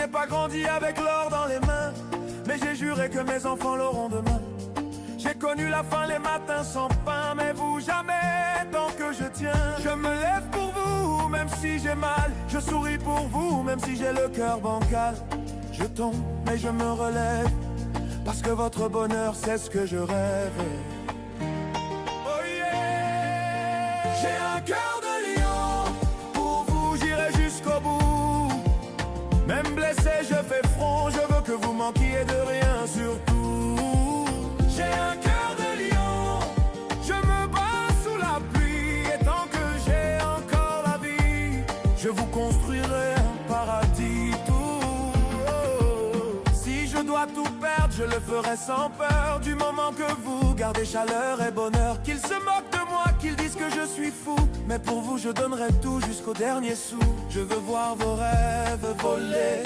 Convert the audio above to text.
n'ai pas grandi avec l'or dans les mains, mais j'ai juré que mes enfants l'auront demain. J'ai connu la faim, les matins sans pain, mais vous jamais tant que je tiens. Je me lève pour vous, même si j'ai mal. Je souris pour vous, même si j'ai le cœur bancal. Je tombe, mais je me relève, parce que votre bonheur, c'est ce que je rêve. Oh yeah! J'ai un cœur de lion, pour vous j'irai jusqu'au bout. Même blessé, je fais front, je veux que vous manquiez de rien surtout. J'ai un cœur de lion, je me bats sous la pluie. Et tant que j'ai encore la vie, je vous construirai un paradis tout. Si je dois tout perdre, je le ferai sans peur. Du moment que vous gardez chaleur et bonheur. Qu'ils se moquent de moi, qu'ils disent que je suis fou, mais pour vous je donnerai tout jusqu'au dernier sou. Je veux voir vos rêves voler,